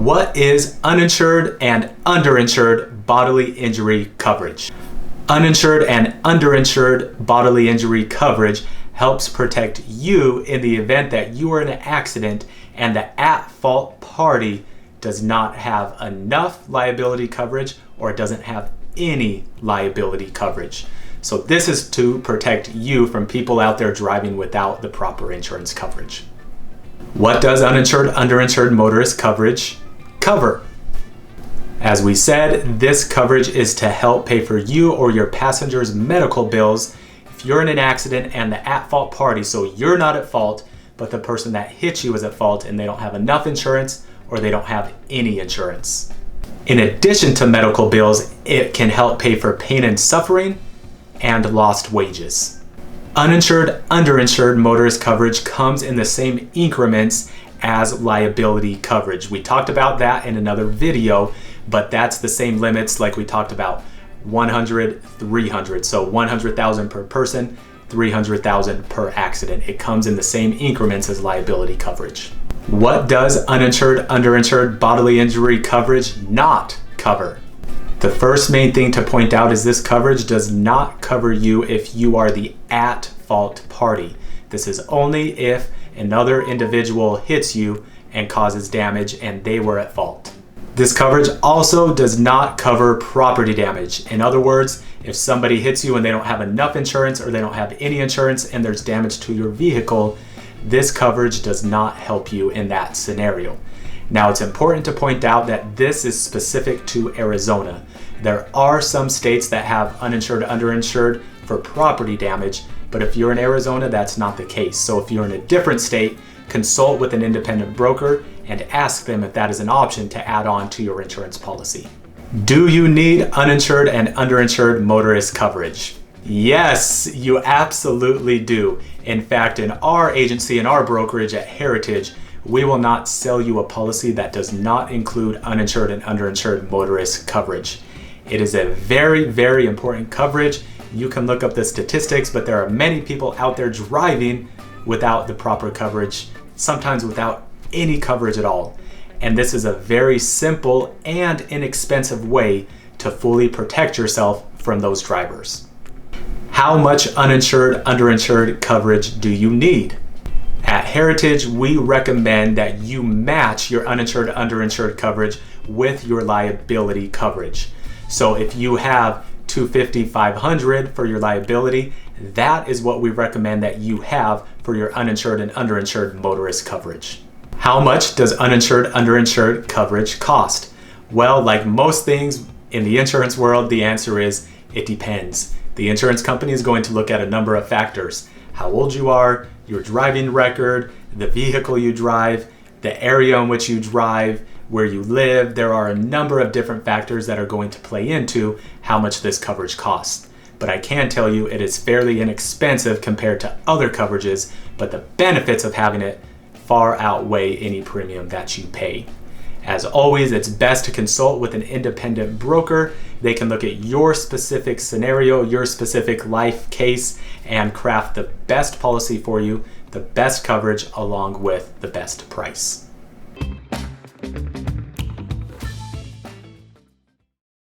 What is uninsured and underinsured bodily injury coverage? Uninsured and underinsured bodily injury coverage helps protect you in the event that you are in an accident and the at-fault party does not have enough liability coverage or doesn't have any liability coverage. So this is to protect you from people out there driving without the proper insurance coverage. What does uninsured, underinsured motorist coverage cover? As we said, this coverage is to help pay for you or your passengers' medical bills if you're in an accident and the at-fault party, so you're not at fault, but the person that hit you is at fault and they don't have enough insurance or they don't have any insurance. In addition to medical bills, it can help pay for pain and suffering and lost wages. Uninsured, underinsured motorist coverage comes in the same increments as liability coverage. We talked about that in another video, but that's the same limits like we talked about, 100, 300. So 100,000 per person, 300,000 per accident. It comes in the same increments as liability coverage. What does uninsured, underinsured bodily injury coverage not cover? The first main thing to point out is this coverage does not cover you if you are the at-fault party. This is only if another individual hits you and causes damage and they were at fault. This coverage also does not cover property damage. In other words, if somebody hits you and they don't have enough insurance or they don't have any insurance and there's damage to your vehicle, this coverage does not help you in that scenario. Now, it's important to point out that this is specific to Arizona. There are some states that have uninsured, underinsured for property damage, but if you're in Arizona, that's not the case. So if you're in a different state, consult with an independent broker and ask them if that is an option to add on to your insurance policy. Do you need uninsured and underinsured motorist coverage? Yes, you absolutely do. In fact, in our agency, in our brokerage at Heritage, we will not sell you a policy that does not include uninsured and underinsured motorist coverage. It is a very, very important coverage. You can look up the statistics, but there are many people out there driving without the proper coverage, sometimes without any coverage at all. And this is a very simple and inexpensive way to fully protect yourself from those drivers. How much uninsured, underinsured coverage do you need? At Heritage, we recommend that you match your uninsured, underinsured coverage with your liability coverage. So if you have $250, $500 for your liability, that is what we recommend that you have for your uninsured and underinsured motorist coverage. How much does uninsured, underinsured coverage cost? Well, like most things in the insurance world, the answer is it depends. The insurance company is going to look at a number of factors: how old you are, your driving record, the vehicle you drive, the area in which you drive, where you live. There are a number of different factors that are going to play into how much this coverage costs. But I can tell you it is fairly inexpensive compared to other coverages, but the benefits of having it far outweigh any premium that you pay. As always, it's best to consult with an independent broker. They can look at your specific scenario, your specific life case, and craft the best policy for you, the best coverage, along with the best price.